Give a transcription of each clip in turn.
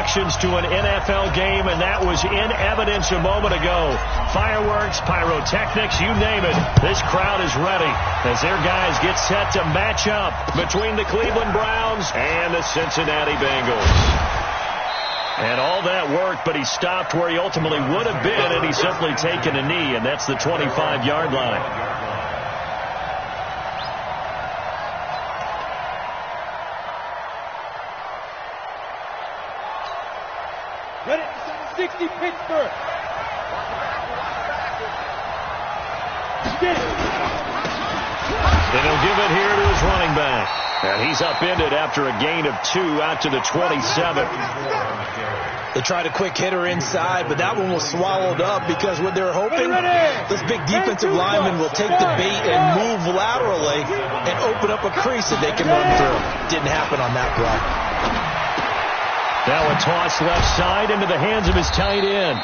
introductions to an NFL game, and that was in evidence a moment ago. Fireworks, pyrotechnics, you name it. This crowd is ready as their guys get set to match up between the Cleveland Browns and the Cincinnati Bengals. And all that worked, but he stopped where he ultimately would have been, and he's simply taken a knee, and that's the 25-yard line. Ready? 60 Pittsburgh. And he'll give it here to his running back. And he's upended after a gain of 2 out to the 27. They tried a quick hitter inside, but that one was swallowed up because what they're hoping, this big defensive lineman will take the bait and move laterally and open up a crease that they can run through. Didn't happen on that play. Now a toss left side into the hands of his tight end.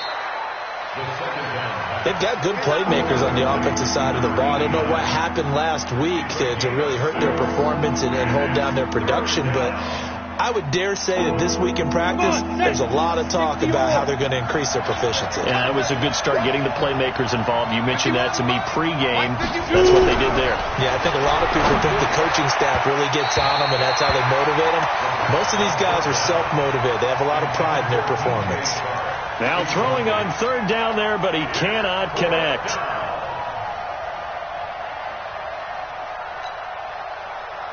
They've got good playmakers on the offensive side of the ball. I don't know what happened last week to really hurt their performance and hold down their production, but I would dare say that this week in practice, there's a lot of talk about how they're going to increase their proficiency. Yeah, it was a good start getting the playmakers involved. You mentioned that to me pregame. That's what they did there. Yeah, I think a lot of people think the coaching staff really gets on them, and that's how they motivate them. Most of these guys are self-motivated. They have a lot of pride in their performance. Now throwing on third down there, but he cannot connect.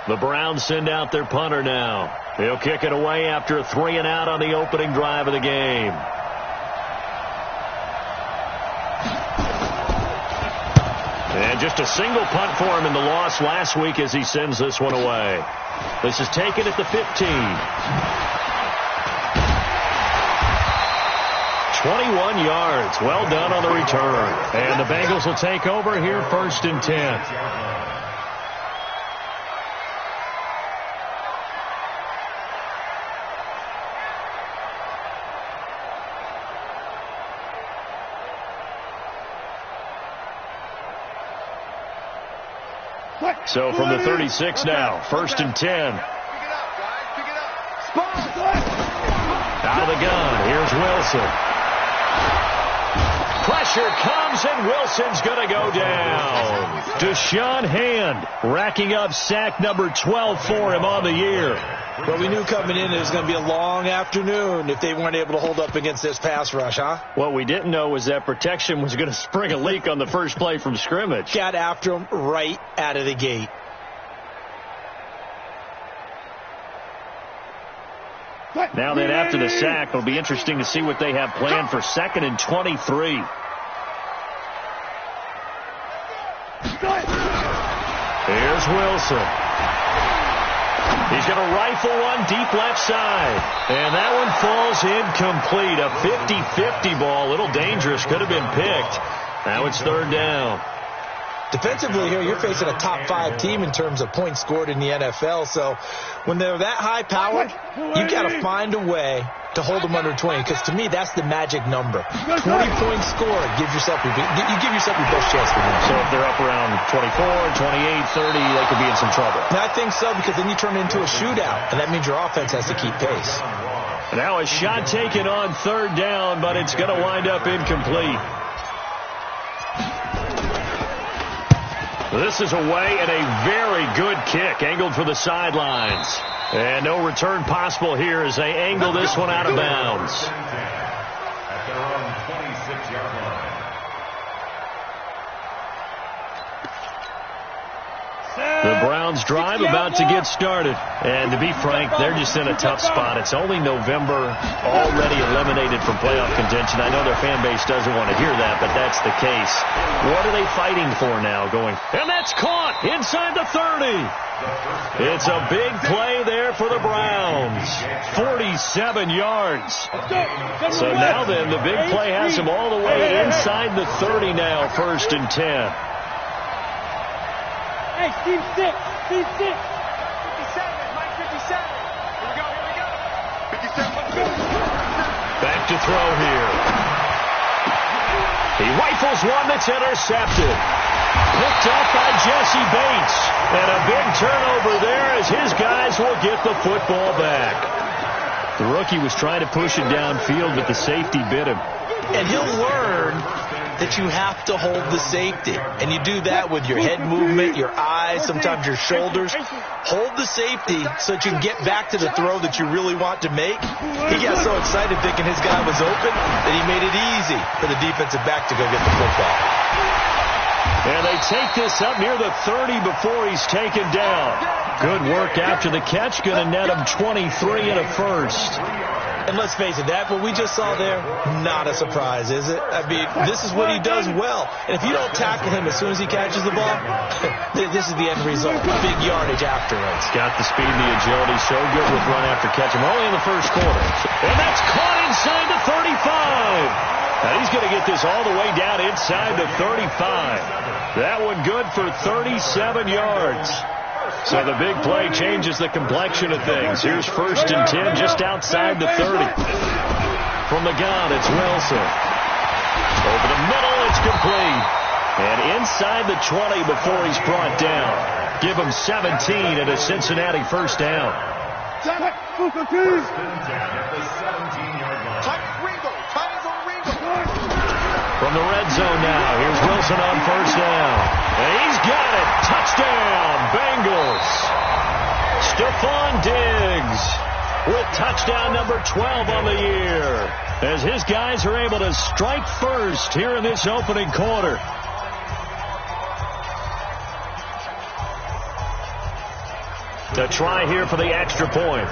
The Browns send out their punter now. He'll kick it away after a 3-and-out on the opening drive of the game. And just a single punt for him in the loss last week as he sends this one away. This is taken at the 15. 21 yards. Well done on the return. And the Bengals will take over here 1st and 10. So from the 36 now, 1st and 10. Out of the gun, here's Wilson. Pressure comes, and Wilson's going to go down. Deshaun Hand racking up sack number 12 for him on the year. Well, we knew coming in it was going to be a long afternoon if they weren't able to hold up against this pass rush, huh? What we didn't know was that protection was going to spring a leak on the first play from scrimmage. Got after him right out of the gate. Now then, after the sack, it'll be interesting to see what they have planned for 2nd and 23. Here's Wilson. He's going to rifle one deep left side. And that one falls incomplete. A 50-50 ball. A little dangerous. Could have been picked. Now it's 3rd down. Defensively here, you're facing a top 5 team in terms of points scored in the NFL. So when they're that high-powered, you've got to find a way to hold them under 20. Because to me, that's the magic number. 20 points scored. You give yourself your best chance to win. So if they're up around 24, 28, 30, they could be in some trouble. And I think so, because then you turn it into a shootout. And that means your offense has to keep pace. Now a shot taken on 3rd down, but it's going to wind up incomplete. This is away, and a very good kick angled for the sidelines. And no return possible here as they angle this one out of bounds. At their own 26-yard line. The Browns drive about to get started. And to be frank, they're just in a tough spot. It's only November, already eliminated from playoff contention. I know their fan base doesn't want to hear that, but that's the case. What are they fighting for now going? And that's caught inside the 30. It's a big play there for the Browns. 47 yards. So now then, the big play has them all the way inside the 30 now, 1st and 10. Hey, Steve 6. Steve 6. 57. Mike 57. Here we go. 57. Let's go. Back to throw here. He rifles one that's intercepted. Picked up by Jesse Bates. And a big turnover there as his guys will get the football back. The rookie was trying to push it downfield, but the safety bit him. And he'll learn that you have to hold the safety. And you do that with your head movement, your eyes, sometimes your shoulders. Hold the safety so that you can get back to the throw that you really want to make. He got so excited thinking his guy was open that he made it easy for the defensive back to go get the football. And they take this up near the 30 before he's taken down. Good work after the catch. Going to net him 23 and a first. And let's face it, that what we just saw there, not a surprise, is it? I mean, this is what he does well. And if you don't tackle him as soon as he catches the ball, this is the end result. Big yardage afterwards. Got the speed and the agility. So good with run after catch. Him only in the first quarter. And that's caught inside the 35. Now he's going to get this all the way down inside the 35. That one good for 37 yards. So the big play changes the complexion of things. Here's 1st and 10 just outside the 30. From the gun, it's Wilson. Over the middle, it's complete. And inside the 20 before he's brought down. Give him 17 and a Cincinnati first down. From the red zone now, here's Wilson on first down. And he's got it. Touchdown, Bengals. Stephon Diggs with touchdown number 12 on the year, as his guys are able to strike first here in this opening quarter. To try here for the extra point.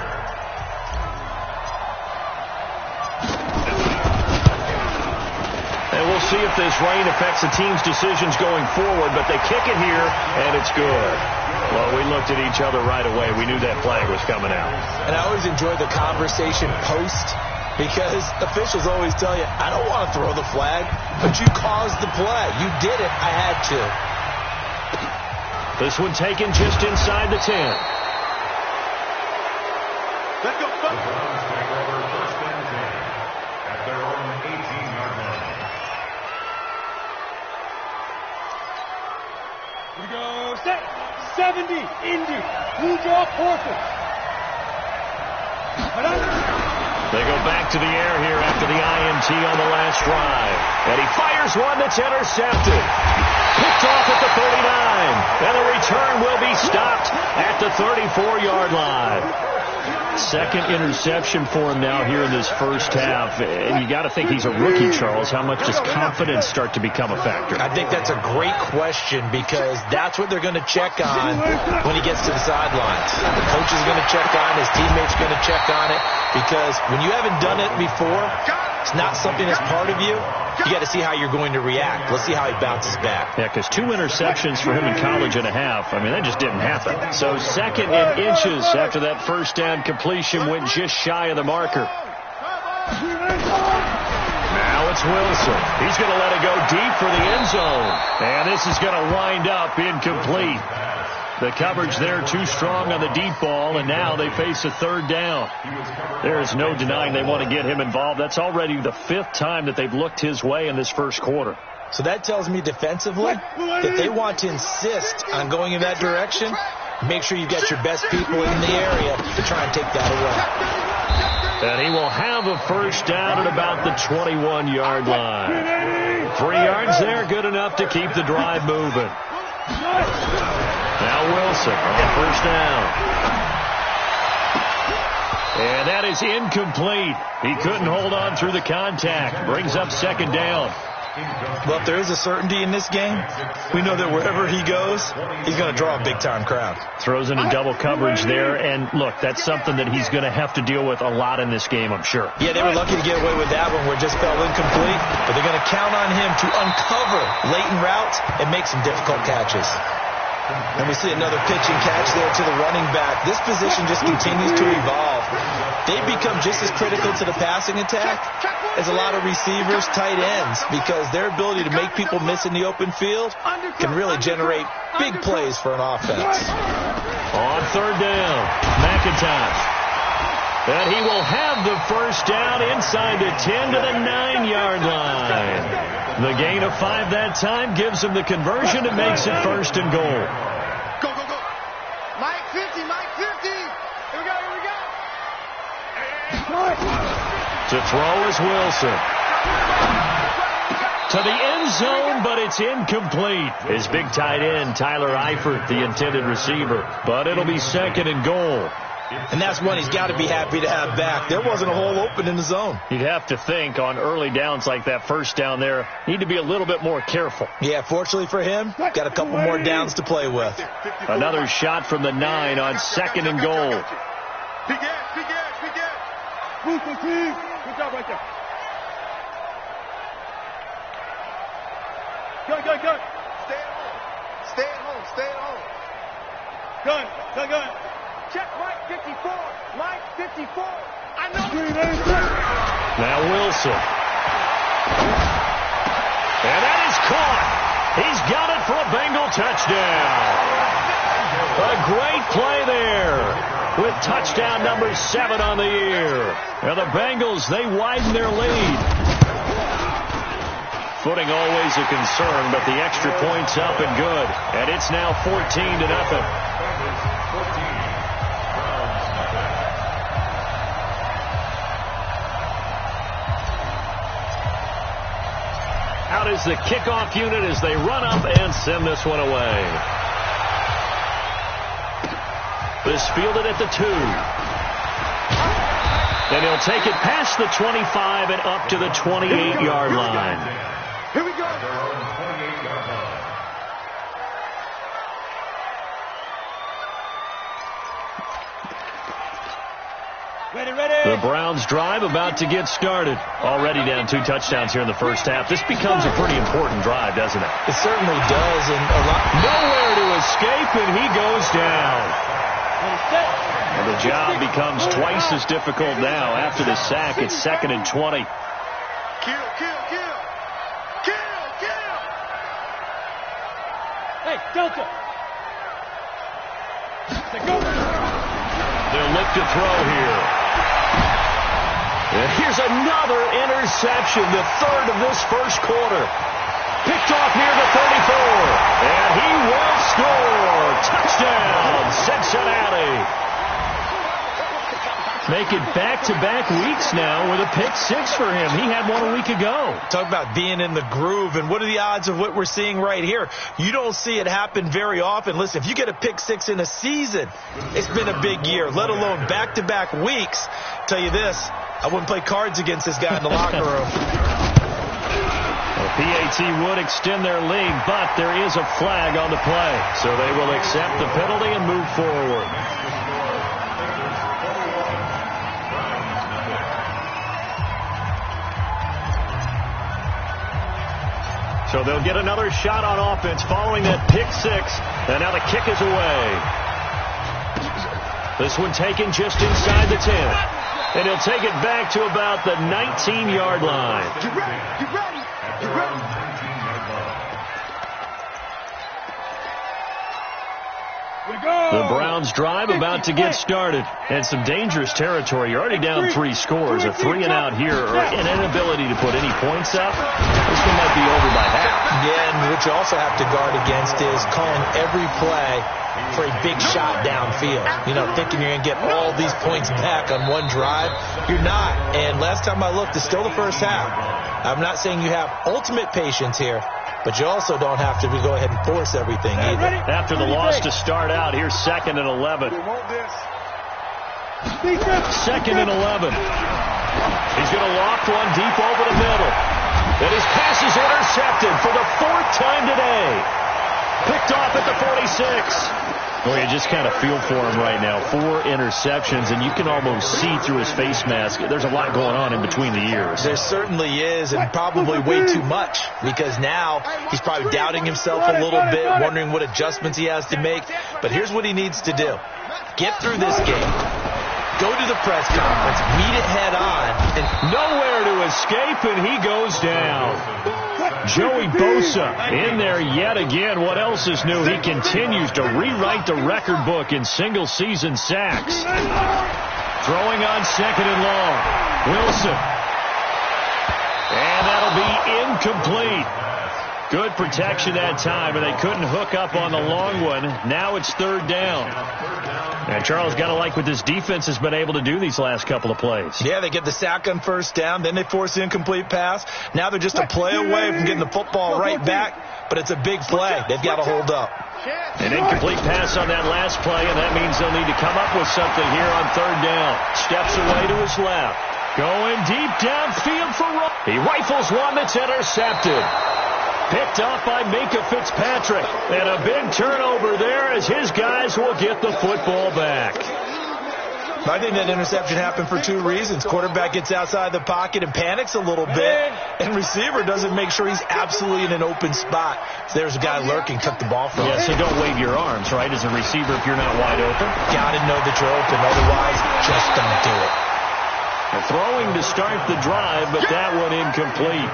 And we'll see if this rain affects the team's decisions going forward, but they kick it here, and it's good. Well, we looked at each other right away. We knew that flag was coming out. And I always enjoy the conversation post, because officials always tell you, I don't want to throw the flag, but you caused the play. You did it. I had to. This one taken just inside the 10. Let's go. We go set. 70, Indy. Blue draw portion. They go back to the air here after the INT on the last drive. And he fires one that's intercepted. Picked off at the 39. And the return will be stopped at the 34-yard line. Second interception for him now here in this first half. And you got to think he's a rookie, Charles. How much does confidence start to become a factor? I think that's a great question, because that's what they're going to check on when he gets to the sidelines. The coach is going to check on, his teammates are going to check on it, because when you haven't done it before, it's not something that's part of you. You got to see how you're going to react. Let's see how he bounces back. Yeah, because 2 interceptions for him in college and a half. I mean, that just didn't happen. So second in inches after that first down completion went just shy of the marker. Now it's Wilson. He's going to let it go deep for the end zone. And this is going to wind up incomplete. The coverage there too strong on the deep ball, and now they face a third down. There is no denying they want to get him involved. That's already the 5th time that they've looked his way in this first quarter. So that tells me defensively that they want to insist on going in that direction. Make sure you've got your best people in the area to try and take that away. And he will have a first down at about the 21-yard line. 3 yards there, good enough to keep the drive moving. Now Wilson on first down. And that is incomplete. He couldn't hold on through the contact. Brings up second down. Well, if there is a certainty in this game, we know that wherever he goes, he's going to draw a big-time crowd. Throws into double coverage there, and look, that's something that he's going to have to deal with a lot in this game, I'm sure. Yeah, they were lucky to get away with that one where it just fell incomplete, but they're going to count on him to uncover latent routes and make some difficult catches. And we see another pitch and catch there to the running back. This position just continues to evolve. They become just as critical to the passing attack as a lot of receivers, tight ends, because their ability to make people miss in the open field can really generate big plays for an offense. On third down, McIntosh. And he will have the first down inside the 10 to the 9-yard line. The gain of 5 that time gives him the conversion and makes it first and goal. Go, go, go. Mike 50, Mike 50. Here we go, here we go. To throw is Wilson. To the end zone, but it's incomplete. His big tight end, Tyler Eifert, the intended receiver. But it'll be 2nd and goal. And that's one he's got to be happy to have back. There wasn't a hole open in the zone. You'd have to think on early downs like that, first down there, need to be a little bit more careful. Yeah, fortunately for him, got a couple more downs to play with. Another shot from the 9 on 2nd and goal. Big ass, big ass, big ass. Move, team. Good job right there. Gun. Stay at home. Stay at home. Stay at home. Gun. Check Mike 54. Mike 54. I know. Now Wilson. And that is caught. He's got it for a Bengal touchdown. A great play there with touchdown number 7 on the year. And the Bengals, they widen their lead. Footing always a concern, but the extra point's up and good. And it's now 14-0. Out is the kickoff unit as they run up and send this one away. This fielded at the 2. And he'll take it past the 25 and up to the 28-yard line. Here we go. Ready. The Browns drive about to get started. Already down 2 touchdowns here in the first half. This becomes a pretty important drive, doesn't it? It certainly does. And nowhere to escape, and he goes down. And the job becomes twice as difficult now. After the sack, it's 2nd and 20. Kill. Hey, Delta. They'll look to throw here. And here's another interception, the 3rd of this first quarter. Picked off near the 34. And he will score. Touchdown, Cincinnati. Make it back-to-back weeks now with a pick 6 for him. He had one a week ago. Talk about being in the groove, and what are the odds of what we're seeing right here? You don't see it happen very often. Listen, if you get a pick 6 in a season, it's been a big year, let alone back-to-back weeks. Tell you this, I wouldn't play cards against this guy in the locker room. The PAT would extend their lead, but there is a flag on the play. So they will accept the penalty and move forward. So they'll get another shot on offense following that pick 6. And now the kick is away. This one taken just inside the 10. And he'll take it back to about the 19-yard line. You ready? The Browns drive about to get started. And some dangerous territory. You're already down 3 scores. A 3-and-out here or an inability to put any points up. This one might be over by half. Yeah, and what you also have to guard against is calling every play for a big shot downfield. You know, thinking you're going to get all these points back on one drive. You're not. And last time I looked, it's still the first half. I'm not saying you have ultimate patience here, but you also don't have to go ahead and force everything either. After the loss to start out, here's 2nd and 11. 2nd and 11. He's going to loft one deep over the middle. And his pass is intercepted for the 4th time today. Picked off at the 46. Well, you just kind of feel for him right now. 4 interceptions, and you can almost see through his face mask. There's a lot going on in between the ears. There certainly is, and probably way too much, because now he's probably doubting himself a little bit, wondering what adjustments he has to make. But here's what he needs to do. Get through this game. Go to the press conference, meet it head on, and nowhere to escape, and he goes down. Joey Bosa in there yet again. What else is new? He continues to rewrite the record book in single-season sacks. Throwing on 2nd and long. Wilson. And that'll be incomplete. Good protection that time, but they couldn't hook up on the long one. Now it's third down. And Charles, got to like what this defense has been able to do these last couple of plays. Yeah, they get the sack on first down, then they force the incomplete pass. Now they're just a play away from getting the football right back, but it's a big play. They've got to hold up. An incomplete pass on that last play, and that means they'll need to come up with something here on third down. Steps away to his left. Going deep downfield for Rowe. He rifles one that's intercepted. Picked off by Minka Fitzpatrick. And a big turnover there as his guys will get the football back. I think that interception happened for two reasons. Quarterback gets outside the pocket and panics a little bit, and receiver doesn't make sure he's absolutely in an open spot. So there's a guy lurking, took the ball from him. Yeah, so don't wave your arms, right, as a receiver if you're not wide open. Got to know that you're open. Otherwise, just don't do it. Throwing to start the drive, but that one incomplete.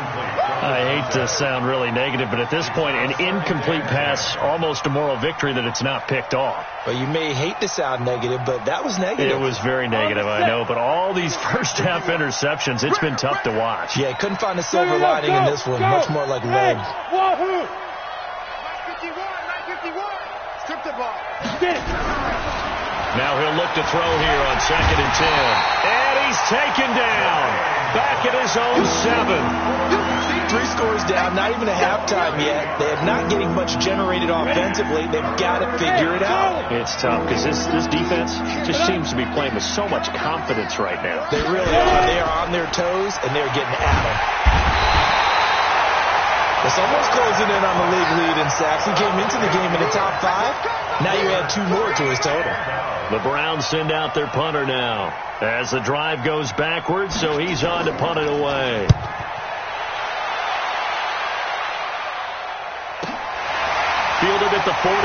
I hate to sound really negative, but at this point, an incomplete pass, almost a moral victory that it's not picked off. Well, you may hate to sound negative, but that was negative. It was very negative, I know, but all these first-half interceptions, it's been tough to watch. Yeah, couldn't find a silver lining in this one. Much more like lead. Wahoo! 951. Strip the ball. Now he'll look to throw here on 2nd and 10. And he's taken down. Back at his own 7. 3 scores down, not even a halftime yet. They are not getting much generated offensively. They've got to figure it out. It's tough because this defense just seems to be playing with so much confidence right now. They really are. They are on their toes, and they're getting at them. Well, someone's closing in on the league lead in sacks. He came into the game in the top 5. Now you add 2 more to his total. The Browns send out their punter now as the drive goes backwards, so he's on to punt it away. Fielded at the 43.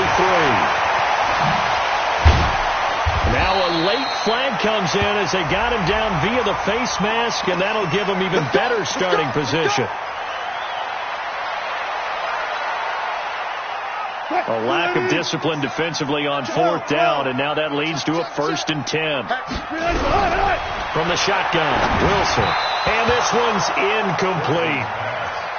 Now a late flag comes in as they got him down via the face mask, and that'll give him even better starting position. A lack of discipline defensively on 4th down, and now that leads to a 1st and 10. From the shotgun, Wilson. And this one's incomplete.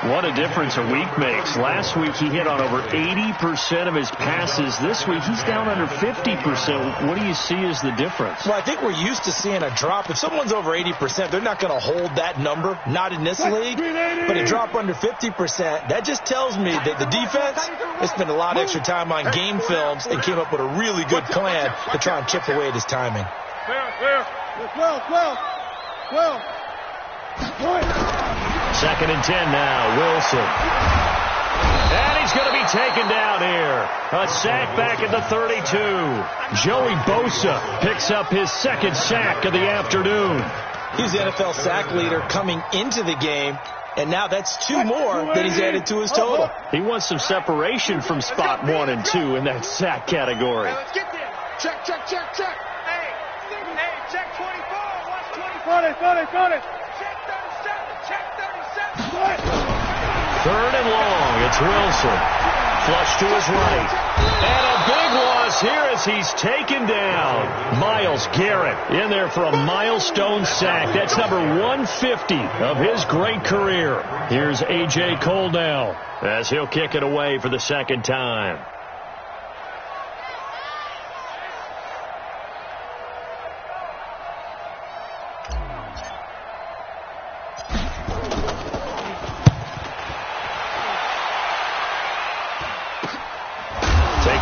What a difference a week makes. Last week he hit on over 80% of his passes. This week he's down under 50%. What do you see as the difference? Well, I think we're used to seeing a drop. If someone's over 80%, they're not going to hold that number. Not in this league. But a drop under 50%, that just tells me that the defense has spent a lot of extra time on game films and came up with a really good plan to try and chip away at his timing. Clear. 2nd and 10 now, Wilson. And he's going to be taken down here. A sack back at the 32. Joey Bosa picks up his 2nd sack of the afternoon. He's the NFL sack leader coming into the game, and now that's 2 more that he's added to his total. He wants some separation from spot 1 and 2 in that sack category. Let's get there. Check. Hey, check 24. Watch 24. Got it. Check 37. 3rd and long. It's Wilson. Flush to his right. And a big loss here as he's taken down. Myles Garrett in there for a milestone sack. That's number 150 of his great career. Here's A.J. Cole now as he'll kick it away for the 2nd time.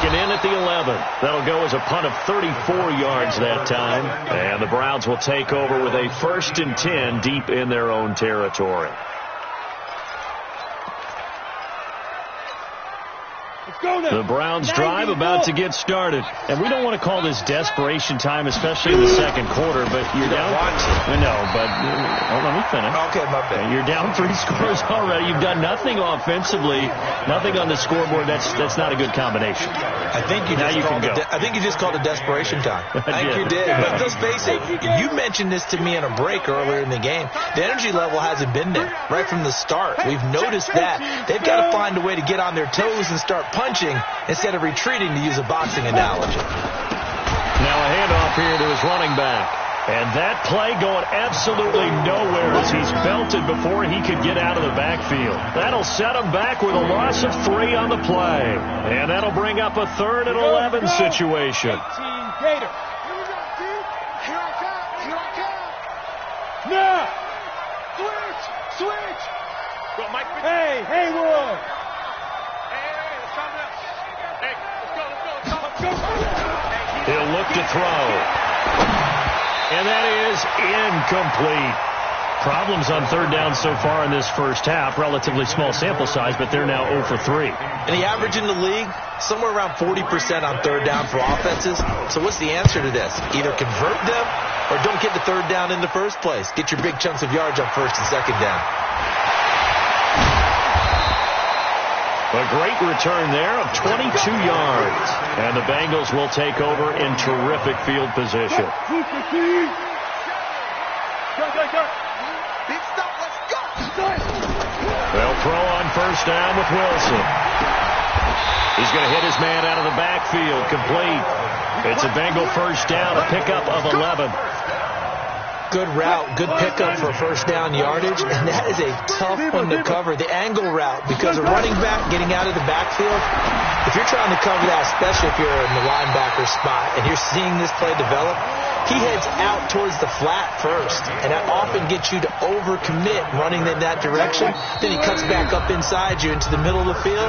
In at the 11. That'll go as a punt of 34 yards that time. And the Browns will take over with a 1st and 10 deep in their own territory. The Browns drive about to get started. And we don't want to call this desperation time, especially in the 2nd quarter, but you're down. No, but let me finish. Okay, my bad. You're down 3 scores already. You've done nothing offensively, nothing on the scoreboard. That's not a good combination. I think you just called it desperation time. I think you did. But let's face it, you mentioned this to me in a break earlier in the game. The energy level hasn't been there right from the start. We've noticed that. They've got to find a way to get on their toes and start punching instead of retreating, to use a boxing analogy. Now a handoff here to his running back. And that play going absolutely nowhere as he's belted before he could get out of the backfield. That'll set him back with a loss of 3 on the play. And that'll bring up a 3rd and 11 situation. 18 Gator. Here we go, dude. Here I come. Here I come. Now. Switch. Go, Mike. Hey, Haywood. Hey, let's calm down. Hey, let's go. He'll look to throw. And that is incomplete. Problems on 3rd down so far in this first half. Relatively small sample size, but they're now 0 for 3. And the average in the league, somewhere around 40% on 3rd down for offenses. So what's the answer to this? Either convert them or don't get the 3rd down in the first place. Get your big chunks of yards on 1st and 2nd down. A great return there of 22 yards. And the Bengals will take over in terrific field position. Big stop, let's go. They'll throw on 1st down with Wilson. He's going to hit his man out of the backfield. Complete. It's a Bengal 1st down, a pickup of 11. Good route, good pickup for 1st down yardage, and that is a tough one to cover, the angle route, because a running back getting out of the backfield, if you're trying to cover that, especially if you're in the linebacker spot and you're seeing this play develop, he heads out towards the flat first, and that often gets you to overcommit running in that direction. Then he cuts back up inside you into the middle of the field.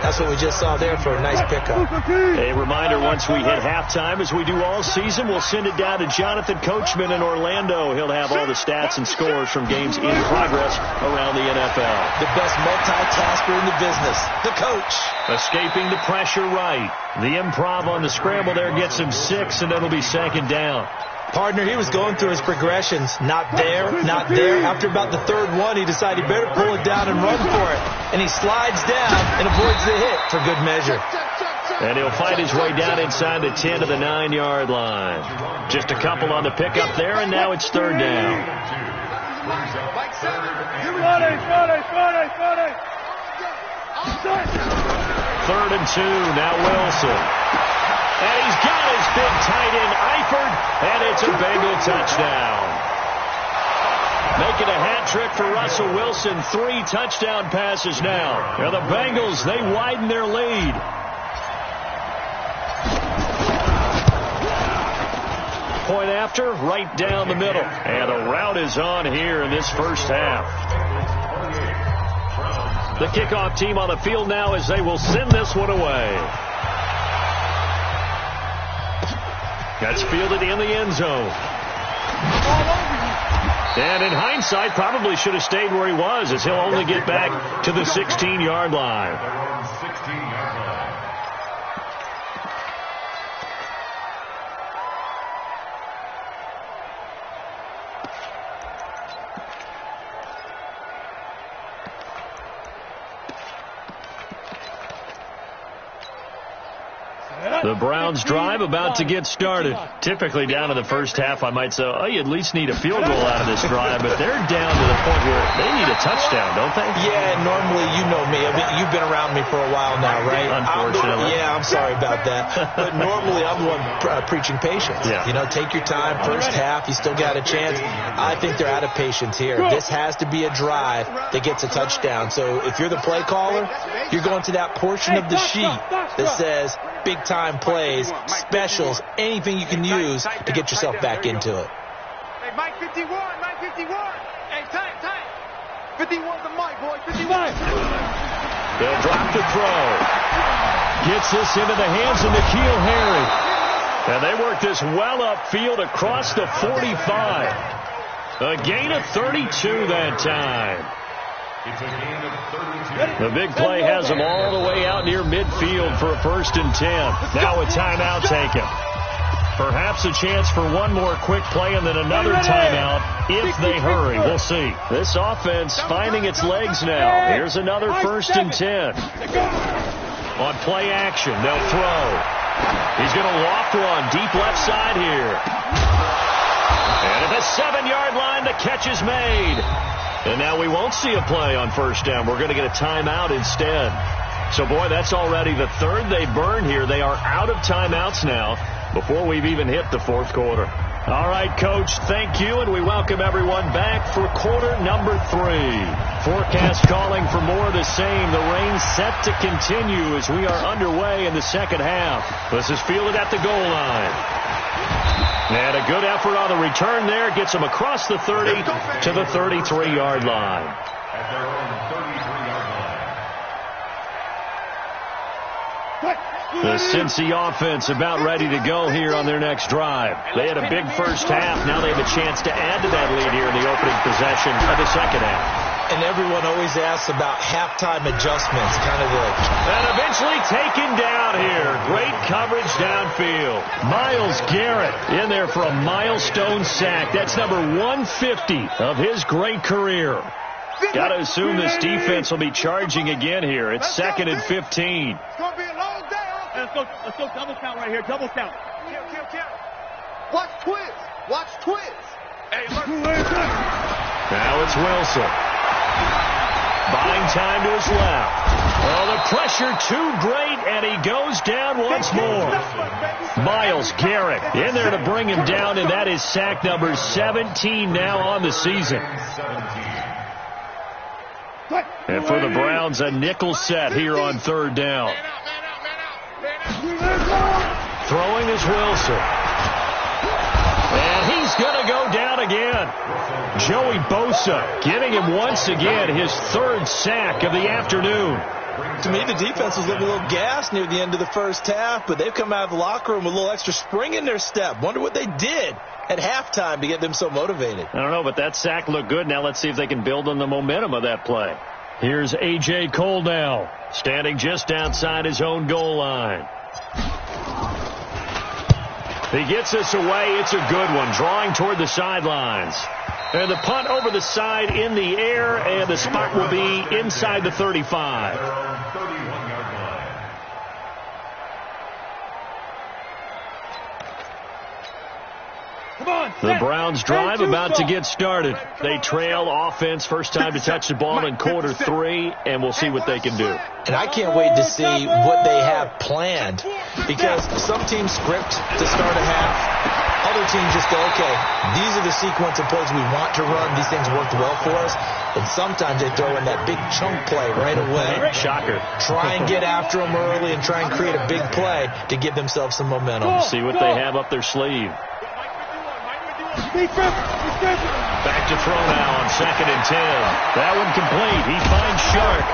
That's what we just saw there for a nice pickup. A reminder, once we hit halftime, as we do all season, we'll send it down to Jonathan Coachman in Orlando. He'll have all the stats and scores from games in progress around the NFL. The best multitasker in the business, the coach. Escaping the pressure right. The improv on the scramble there gets him 6, and it'll be 2nd down. Partner, he was going through his progressions. Not there, not there. After about the 3rd one, he decided he better pull it down and run for it. And he slides down and avoids the hit for good measure. And he'll fight his way down inside the 10 to the 9-yard line. Just a couple on the pickup there, and now it's 3rd down. 3rd and 2, now Wilson. And he's got his big tight end, Eifert, and it's a Bengal touchdown. Making a hat trick for Russell Wilson, 3 touchdown passes now. And the Bengals, they widen their lead. Point after, right down the middle. And the route is on here in this first half. The kickoff team on the field now as they will send this one away. That's fielded in the end zone. And in hindsight, probably should have stayed where he was, as he'll only get back to the 16-yard line. The Browns drive about to get started. Typically down in the first half, I might say, oh, you at least need a field goal out of this drive, but they're down to the point where they need a touchdown, don't they? Yeah, normally, you know me. I mean, you've been around me for a while now, right? Unfortunately. I'm sorry about that. But normally, I'm the one preaching patience. Yeah. You know, take your time. First half, you still got a chance. I think they're out of patience here. This has to be a drive that gets a touchdown. So if you're the play caller, you're going to that portion of the sheet that says big-time plays, specials, anything you can use to get yourself back into it. Hey, Mike 51, Mike 51. Hey, time. 51's the Mike, boy, 51. They'll drop the throw. Gets this into the hands of N'Keal Harry. And they work this well upfield across the 45. A gain of 32 that time. The big play has them all the way out near midfield for a 1st and 10. Now a timeout taken. Perhaps a chance for one more quick play and then another timeout if they hurry. We'll see. This offense finding its legs now. Here's another 1st and 10. On play action, they'll throw. He's going to loft one deep left side here. And at the 7-yard line, the catch is made. And now we won't see a play on 1st down. We're going to get a timeout instead. So, boy, that's already the 3rd they've burned here. They are out of timeouts now before we've even hit the 4th quarter. All right, Coach, thank you, and we welcome everyone back for quarter number 3. Forecast calling for more of the same. The rain set to continue as we are underway in the second half. This is fielded at the goal line. And a good effort on the return there. Gets them across the 30 to the 33-yard line. At their own 33-yard line. The Cincy offense about ready to go here on their next drive. They had a big first half. Now they have a chance to add to that lead here in the opening possession of the second half. And everyone always asks about halftime adjustments, kind of And eventually taken down here. Great coverage downfield. Myles Garrett in there for a milestone sack. That's number 150 of his great career. Got to assume this defense will be charging again here. It's 2nd and 15. It's going to be a long day. Let's go double count right here. Double count. Kill. Watch Twiz. Hey, look. Now it's Wilson. Buying time to his left. Oh, the pressure too great, and he goes down once more. Myles Garrett in there to bring him down, and that is sack number 17 now on the season. And for the Browns, a nickel set here on 3rd down. Throwing is Wilson. And he's going to go down again. Joey Bosa getting him once again, his 3rd sack of the afternoon. To me, the defense was looking a little gassed near the end of the first half, but they've come out of the locker room with a little extra spring in their step. Wonder what they did at halftime to get them so motivated. I don't know, but that sack looked good. Now let's see if they can build on the momentum of that play. Here's A.J. Cole now, standing just outside his own goal line. He gets this away. It's a good one, drawing toward the sidelines. And the punt over the side in the air, and the spot will be inside the 35. The Browns drive about to get started. They trail offense, first time to touch the ball in quarter 3, and we'll see what they can do. And I can't wait to see what they have planned, because some teams script to start a half. Other teams just go, okay, these are the sequence of plays we want to run. These things worked well for us. And sometimes they throw in that big chunk play right away. Shocker. Try and get after them early and try and create a big play to give themselves some momentum. See what they have up their sleeve. Back to throw now on 2nd and 10. That one complete. He finds Shark.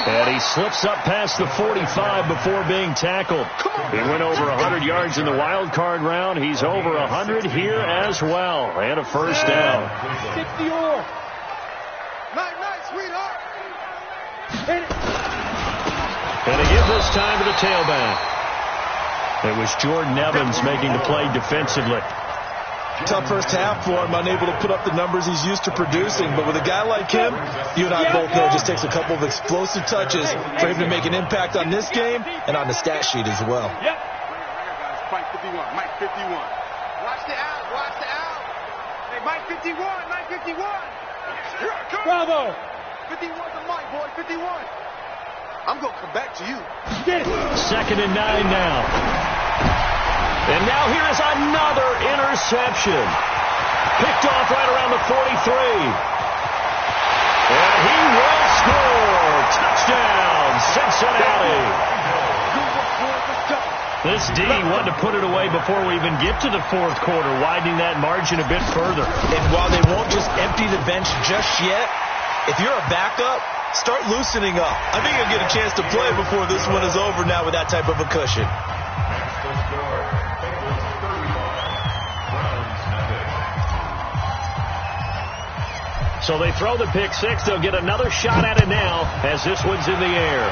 And he slips up past the 45 before being tackled. He went over 100 yards in the wild card round. He's over 100 here as well. And a first down. 60-or. Night, sweetheart. And they give this time to the tailback. It was Jordan Evans making the play defensively. Tough first half for him, unable to put up the numbers he's used to producing. But with a guy like him, you and I both know it just takes a couple of explosive touches for him to make an impact on this game and on the stat sheet as well. Yep. Mike 51. Watch the out. Hey, Mike 51. Here I come. Bravo. 51's a Mike, boy. 51. I'm going to come back to you. Get it. 2nd and 9 now. And now here is another interception. Picked off right around the 43. And he will score. Touchdown, Cincinnati. This D wanted to put it away before we even get to the 4th quarter, widening that margin a bit further. And while they won't just empty the bench just yet, if you're a backup, start loosening up. I think you'll get a chance to play before this one is over now with that type of a cushion. So they throw the pick 6. They'll get another shot at it now as this one's in the air.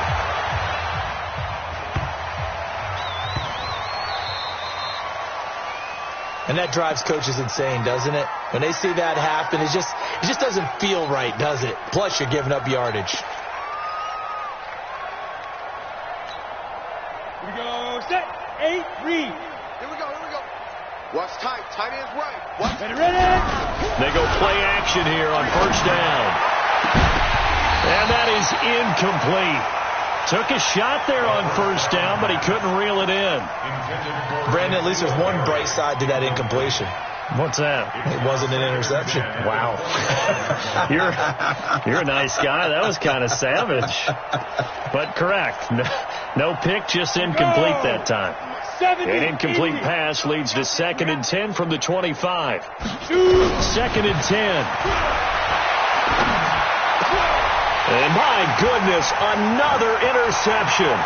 And that drives coaches insane, doesn't it? When they see that happen, it just doesn't feel right, does it? Plus, you're giving up yardage. Here we go. Set. 8, read. Here we go. Watch tight. Tight ends right. Watch. Ready. They go play action here on first down. And that is incomplete. Took a shot there on first down, but he couldn't reel it in. Brandon, at least there's one bright side to that incompletion. What's that? It wasn't an interception. Wow. You're a nice guy. That was kind of savage. But correct. No pick, just incomplete that time. An incomplete pass leads to 2nd and 10 from the 25. 2nd and 10. And my goodness, another interception.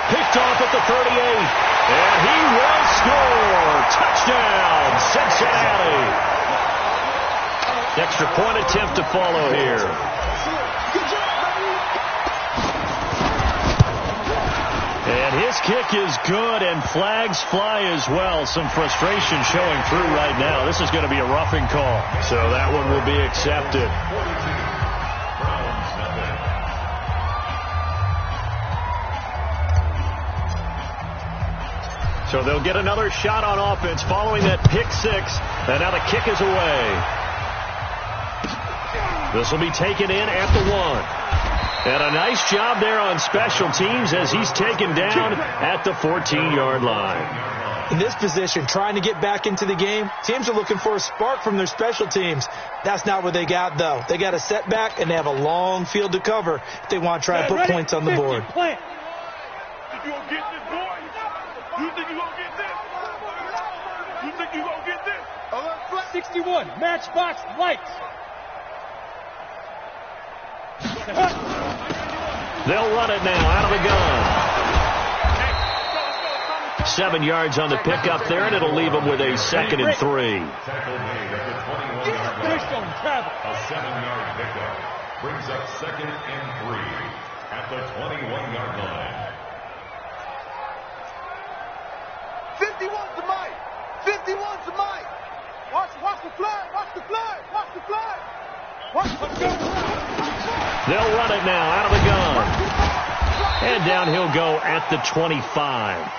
Picked off at the 38. And he will score. Touchdown, Cincinnati. Extra point attempt to follow here. And his kick is good, and flags fly as well. Some frustration showing through right now. This is going to be a roughing call, so that one will be accepted. So they'll get another shot on offense following that pick 6, and now the kick is away. This will be taken in at the 1. And a nice job there on special teams as he's taken down at the 14-yard line. In this position, trying to get back into the game, teams are looking for a spark from their special teams. That's not what they got, though. They got a setback, and they have a long field to cover if they want to try to put points on the board. You going to get this, boy? You think you going to get this? You think you going to get this? 61, matchbox lights. They'll run it now out of the gun. 7 yards on the pickup there, and it'll leave them with a 2nd and 3. A 7-yard pickup brings up 2nd and 3 at the 21-yard line. 51 to Mike. 51 to Mike. Watch the flag. Watch the flag. Watch the flag. Watch the flag. They'll run it now out of the gun. And down he'll go at the 25.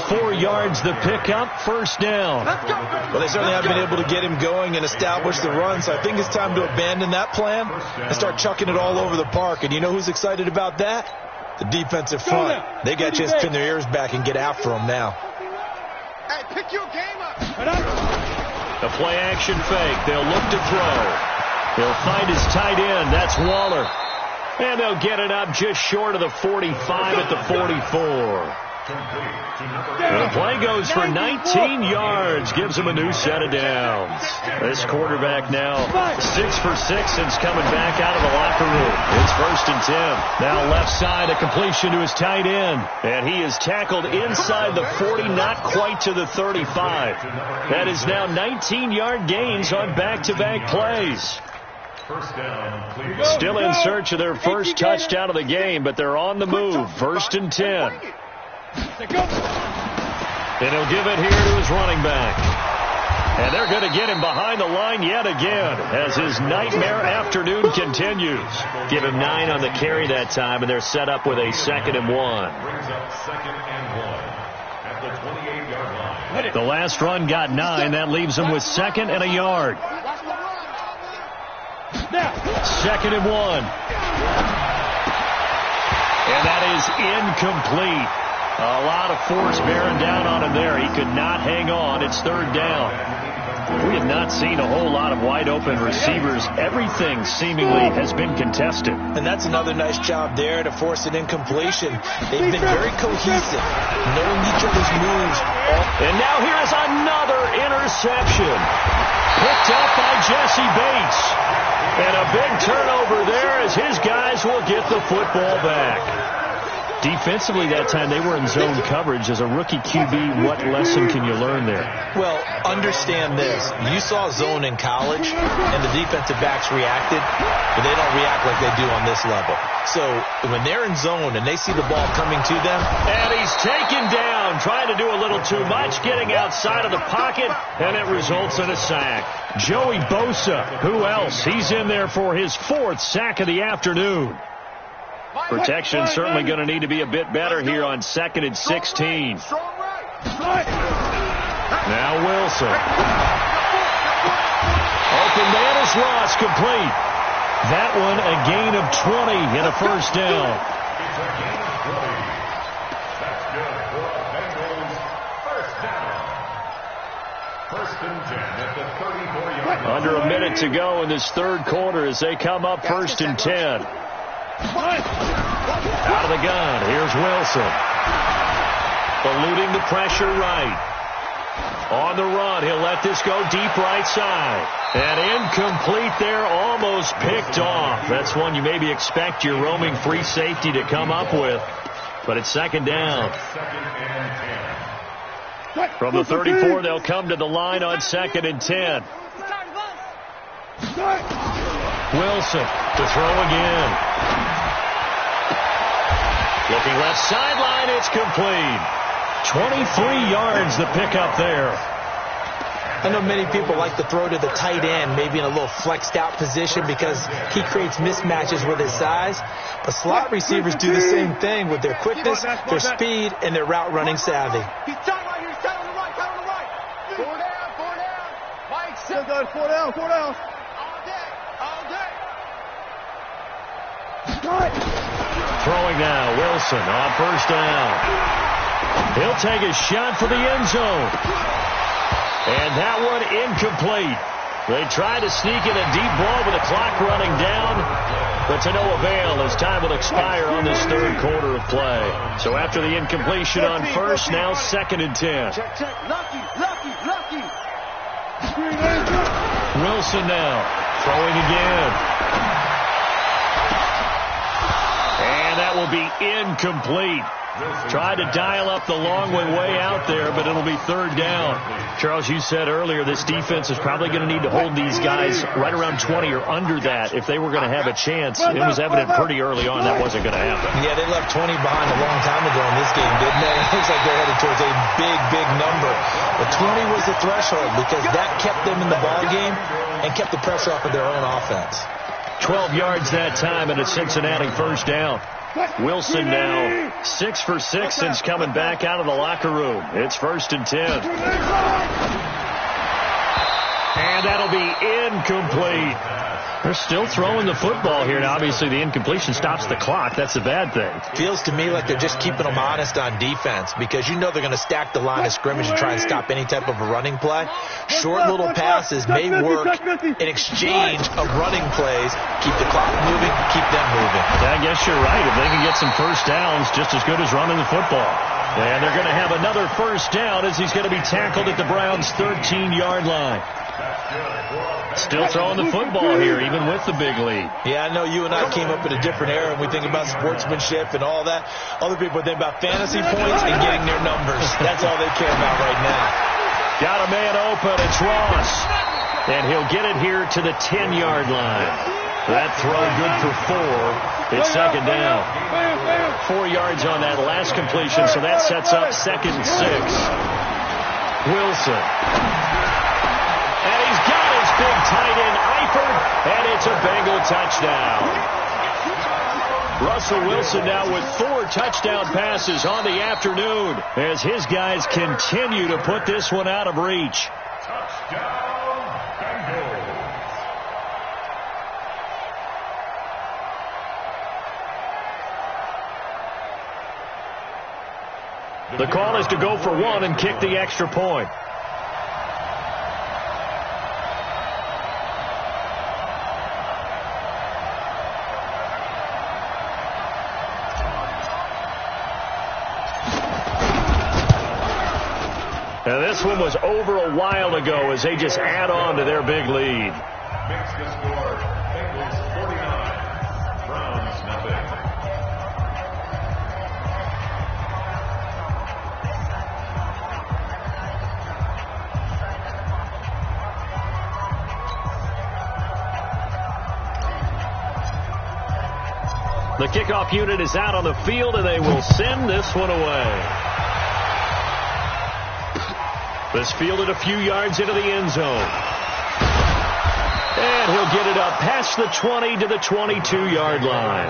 4 yards the pickup, first down. Well, they certainly haven't been able to get him going and establish the run, so I think it's time to abandon that plan and start chucking it all over the park. And you know who's excited about that? The defensive front. They got a chance to pin their ears back and get after him now. Hey, pick your game up. The play action fake. They'll look to throw. He'll find his tight end. That's Waller. And they'll get it up just short of the 45 at the 44. The play goes for 19 yards. Gives him a new set of downs. This quarterback now 6 for 6 since coming back out of the locker room. It's 1st and 10. Now left side, a completion to his tight end. And he is tackled inside the 40, not quite to the 35. That is now 19-yard gains on back-to-back plays. Still in search of their first touchdown of the game, but they're on the move. 1st and 10. And he'll give it here to his running back. And they're going to get him behind the line yet again as his nightmare afternoon continues. Give him 9 on the carry that time, and they're set up with a 2nd and 1. The last run got 9. That leaves them with 2nd and a yard. 2nd and 1. And that is incomplete. A lot of force bearing down on him there. He could not hang on. It's 3rd down. We have not seen a whole lot of wide open receivers. Everything seemingly has been contested. And that's another nice job there to force an incompletion. They've been very cohesive, knowing each other's moves. And now here is another interception. Picked up by Jesse Bates. And a big turnover there as his guys will get the football back. Defensively that time, they were in zone coverage. As a rookie QB, what lesson can you learn there? Well, understand this. You saw zone in college, and the defensive backs reacted, but they don't react like they do on this level. So when they're in zone and they see the ball coming to them. And he's taken down, trying to do a little too much, getting outside of the pocket, and it results in a sack. Joey Bosa, who else? He's in there for his 4th sack of the afternoon. Protection certainly going to need to be a bit better here on 2nd and 16. Now Wilson. Open man is lost, complete. That one a gain of 20 and a first down. Under a minute to go in this third quarter as they come up 1st and 10. Out of the gun. Here's Wilson. Eluding the pressure right. On the run. He'll let this go deep right side. And incomplete there. Almost picked off. That's one you maybe expect your roaming free safety to come up with. But it's 2nd down. From the 34, they'll come to the line on 2nd and 10. Wilson to throw again. Looking left sideline, it's complete. 23 yards the pickup there. I know many people like to throw to the tight end, maybe in a little flexed out position because he creates mismatches with his size. But slot receivers do the same thing with their quickness, their speed, and their route running savvy. He's tight right here. He's tight on the right. Tight on the right. 4 down. 4 down. Mike, 4 down. 4 down. All day. All day. Throwing now. Wilson on 1st down. He'll take a shot for the end zone. And that one incomplete. They tried to sneak in a deep ball with the clock running down, but to no avail as time will expire on this third quarter of play. So after the incompletion on 1st, now 2nd and 10. Check. Lucky. Wilson now throwing again. And that will be incomplete. Tried to dial up the long way out there, but it'll be 3rd down. Charles, you said earlier this defense is probably going to need to hold these guys right around 20 or under that if they were going to have a chance. It was evident pretty early on that wasn't going to happen. Yeah, they left 20 behind a long time ago in this game, didn't they? It looks like they're headed towards a big number. But 20 was the threshold because that kept them in the ball game and kept the pressure off of their own offense. 12 yards that time, and a Cincinnati 1st down. Wilson now 6 for 6 since coming back out of the locker room. It's 1st and 10. And that'll be incomplete. They're still throwing the football here. Now, obviously, the incompletion stops the clock. That's a bad thing. Feels to me like they're just keeping them honest on defense because you know they're going to stack the line of scrimmage and try and stop any type of a running play. Short little passes may work in exchange of running plays. Keep the clock moving, keep them moving. I guess you're right. If they can get some 1st downs, just as good as running the football. And they're going to have another 1st down as he's going to be tackled at the Browns' 13-yard line. Still throwing the football here, even with the big lead. Yeah, I know you and I came up in a different era, and we think about sportsmanship and all that. Other people think about fantasy points and getting their numbers. That's all they care about right now. Got a man open. It's Ross. And he'll get it here to the 10-yard line. That throw good for 4. It's 2nd down. 4 yards on that last completion, so that sets up 2nd and 6. Wilson. And he's got his big tight end, Eifert, and it's a Bengal touchdown. Russell Wilson now with 4 touchdown passes on the afternoon as his guys continue to put this one out of reach. Touchdown, Bengals. The call is to go for 1 and kick the extra point. Now this one was over a while ago as they just add on to their big lead. Makes the score Bengals 49, Browns nothing. The kickoff unit is out on the field, and they will send this one away. This fielded a few yards into the end zone. And he'll get it up past the 20 to the 22-yard line.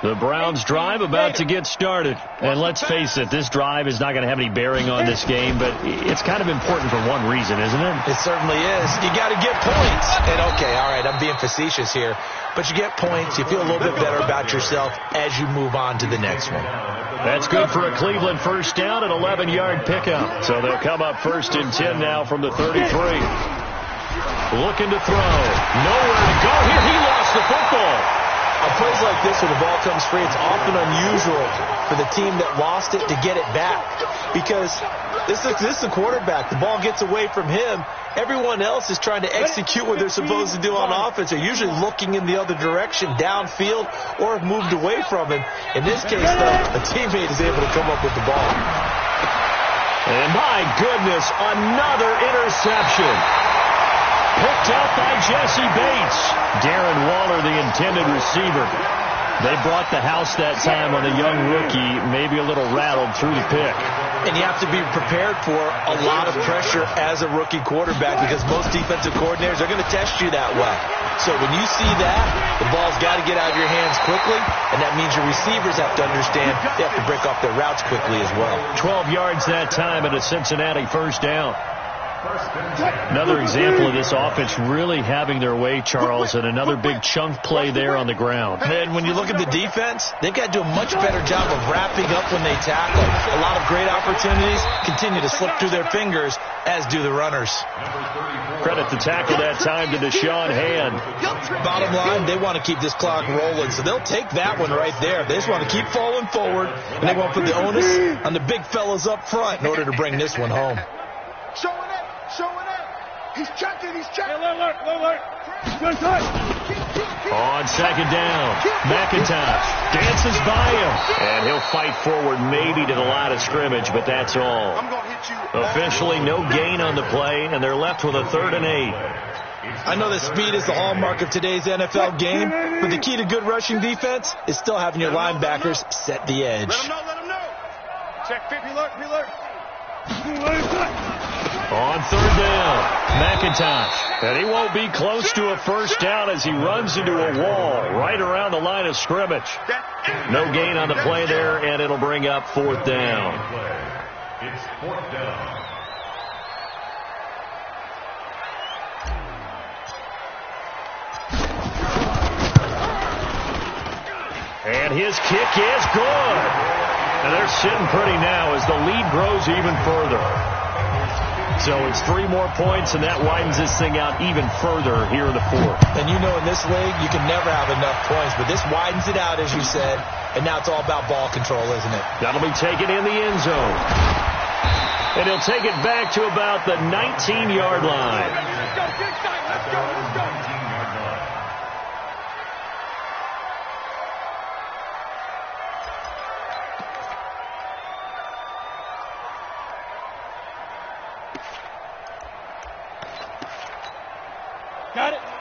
The Browns drive about to get started. And let's face it, this drive is not going to have any bearing on this game, but it's kind of important for one reason, isn't it? It certainly is. You got to get points. And okay, all right, I'm being facetious here, but you get points. You feel a little bit better about yourself as you move on to the next one. That's good for a Cleveland first down, an 11-yard pickup. So they'll come up 1st and 10 now from the 33. Looking to throw. Nowhere to go here. He lost the football. On plays like this where the ball comes free, it's often unusual for the team that lost it to get it back. Because this is the quarterback. The ball gets away from him. Everyone else is trying to execute what they're supposed to do on offense. They're usually looking in the other direction, downfield, or have moved away from him. In this case, though, a teammate is able to come up with the ball. And my goodness, another interception. Picked out by Jesse Bates. Darren Waller, the intended receiver. They brought the house that time on the young rookie, maybe a little rattled through the pick. And you have to be prepared for a lot of pressure as a rookie quarterback because most defensive coordinators are going to test you that way. So when you see that, the ball's got to get out of your hands quickly, and that means your receivers have to understand they have to break off their routes quickly as well. 12 yards that time at a Cincinnati first down. Another example of this offense really having their way, Charles, and another big chunk play there on the ground. And when you look at the defense, they've got to do a much better job of wrapping up when they tackle. A lot of great opportunities continue to slip through their fingers, as do the runners. Credit the tackle that time to Deshaun Hand. Bottom line, they want to keep this clock rolling, so they'll take that one right there. They just want to keep falling forward, and they want to put the onus on the big fellas up front in order to bring this one home. Showing up. He's checking. Alert. Good touch. On second down, McIntosh dances by him, and he'll fight forward maybe to the line of scrimmage, but that's all. I'm going to hit you. Officially no gain on the play, and they're left with a 3rd and 8. I know that speed is the hallmark of today's NFL game, but the key to good rushing defense is still having your linebackers set the edge. Let him know. Check 50. Alert. On 3rd down, McIntosh. And he won't be close to a first down as he runs into a wall right around the line of scrimmage. No gain on the play there, and it'll bring up 4th down. It's 4th down. And his kick is good. And they're sitting pretty now as the lead grows even further. So it's 3 more points, and that widens this thing out even further here in the 4th. And you know in this league, you can never have enough points, but this widens it out, as you said, and now it's all about ball control, isn't it? That'll be taken in the end zone. And he'll take it back to about the 19-yard line. Let's go.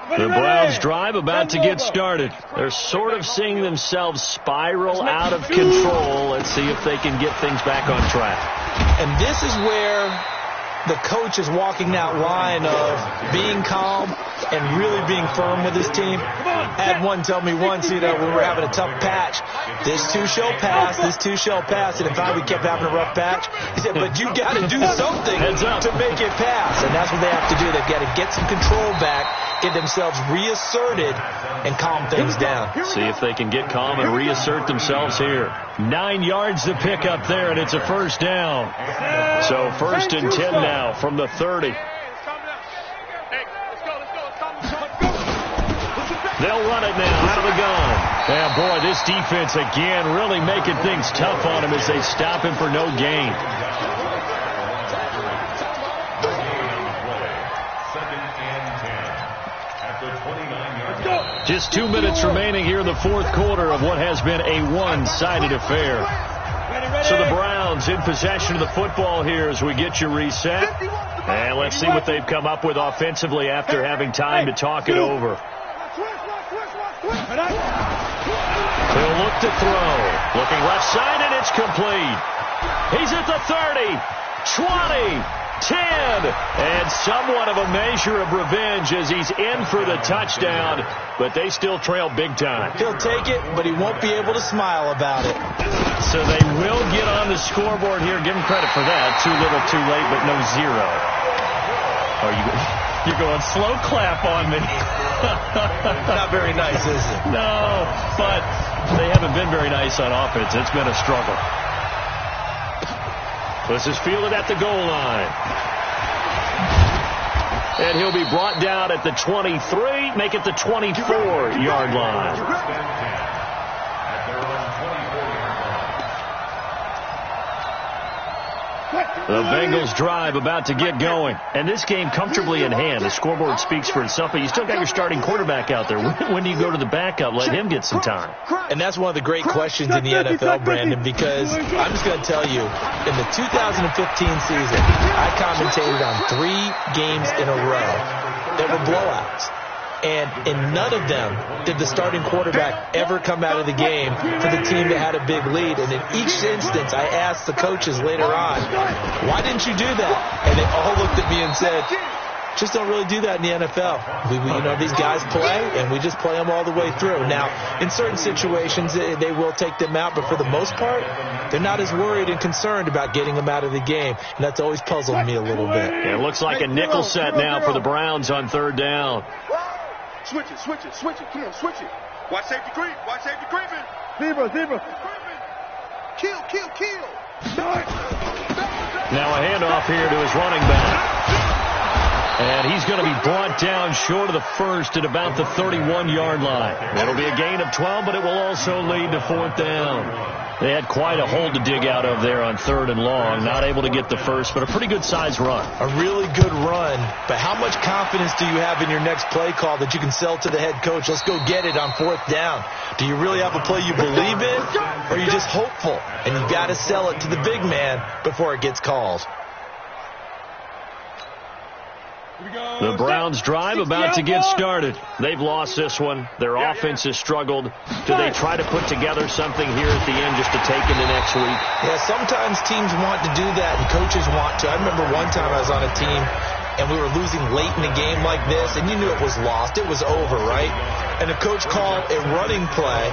The Browns drive about to get started. They're sort of seeing themselves spiral out of control. Let's see if they can get things back on track. And this is where the coach is walking that line of being calm and really being firm with his team. I had one tell me once, when we were having a tough patch, this too shall pass. And in fact, we kept having a rough patch. He said, but you got to do something to make it pass. And that's what they have to do. They've got to get some control back, get themselves reasserted, and calm things down. See if they can get calm and reassert themselves here. 9 yards to pick up there, and it's a first down. So 1st and 10 now from the 30. They'll run it now out of the gun. And boy, this defense again really making things tough on him as they stop him for no gain. Just 2 minutes remaining here in the 4th quarter of what has been a one-sided affair. So the Browns in possession of the football here as we get you reset. And let's see what they've come up with offensively after having time to talk it over. He'll look to throw. Looking left side, and it's complete. He's at the 30, 20, 10. And somewhat of a measure of revenge as he's in for the touchdown, but they still trail big time. He'll take it, but he won't be able to smile about it. So they will get on the scoreboard here. Give him credit for that. Too little, too late, but no zero. You're going slow clap on me. Not very nice, is it? No, but they haven't been very nice on offense. It's been a struggle. This is fielded at the goal line. And he'll be brought down at the 23, make it the 24-yard line. The Bengals drive about to get going. And this game comfortably in hand. The scoreboard speaks for itself, but you still got your starting quarterback out there. When do you go to the backup? Let him get some time. And that's one of the great questions in the NFL, Brandon, because I'm just going to tell you, in the 2015 season, I commentated on 3 games in a row that were blowouts. And in none of them did the starting quarterback ever come out of the game for the team that had a big lead. And in each instance, I asked the coaches later on, why didn't you do that? And they all looked at me and said, just don't really do that in the NFL. These guys play, and we just play them all the way through. Now, in certain situations, they will take them out, but for the most part, they're not as worried and concerned about getting them out of the game. And that's always puzzled me a little bit. It looks like a nickel set now for the Browns on 3rd down. Switch it. Come on, switch it. Watch safety creep. Zebra. Kill. Now a handoff here to his running back. And he's going to be brought down short of the first at about the 31-yard line. It'll be a gain of 12, but it will also lead to 4th down. They had quite a hole to dig out of there on 3rd and long. Not able to get the first, but a pretty good-sized run. A really good run. But how much confidence do you have in your next play call that you can sell to the head coach? Let's go get it on 4th down. Do you really have a play you believe in, or are you just hopeful? And you got to sell it to the big man before it gets called. The Browns drive about to get started. They've lost this one. Their offense has struggled. Do they try to put together something here at the end just to take into next week? Yeah, sometimes teams want to do that and coaches want to. I remember one time I was on a team and we were losing late in a game like this, and you knew it was lost. It was over, right? And the coach called a running play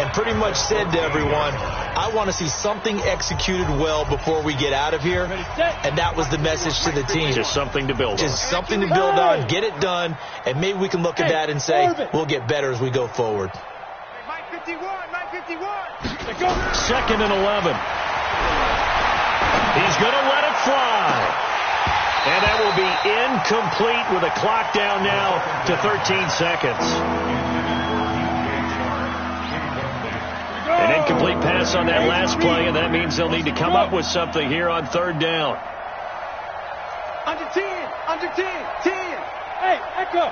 and pretty much said to everyone, I want to see something executed well before we get out of here. And that was the message to the team. Just something to build on. Just something to build on, get it done, and maybe we can look at that and say, we'll get better as we go forward. Mike 51. 2nd and 11. He's going to let it fly. And that will be incomplete with a clock down now to 13 seconds. An incomplete pass on that last play, and that means they'll need to come up with something here on 3rd down. Under 10. 10. Hey, Echo.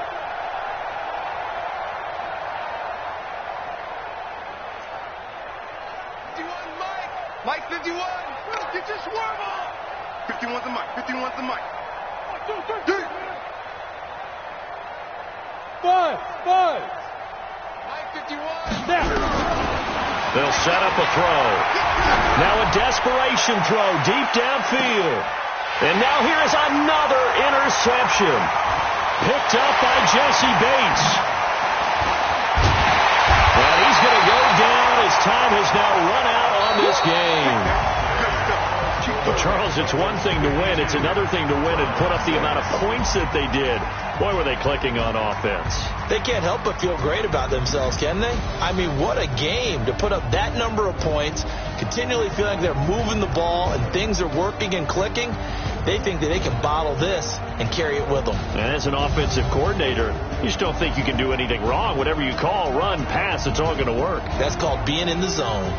Mike 51. Get your swarm on. 51's the Mike. 1, 2, 3. Five. Mike 51. Now. They'll set up a throw. Now a desperation throw deep downfield. And now here is another interception. Picked up by Jesse Bates. And he's going to go down as time has now run out on this game. Well, Charles, it's one thing to win. It's another thing to win and put up the amount of points that they did. Boy, were they clicking on offense. They can't help but feel great about themselves, can they? I mean, what a game to put up that number of points, continually feeling like they're moving the ball and things are working and clicking. They think that they can bottle this and carry it with them. And as an offensive coordinator, you just don't think you can do anything wrong. Whatever you call, run, pass, it's all going to work. That's called being in the zone.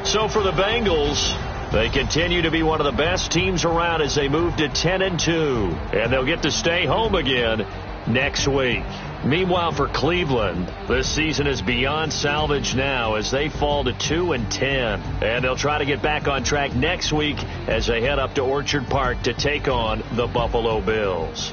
So for the Bengals, they continue to be one of the best teams around as they move to 10-2. And they'll get to stay home again next week. Meanwhile, for Cleveland, this season is beyond salvage now as they fall to 2-10. And they'll try to get back on track next week as they head up to Orchard Park to take on the Buffalo Bills.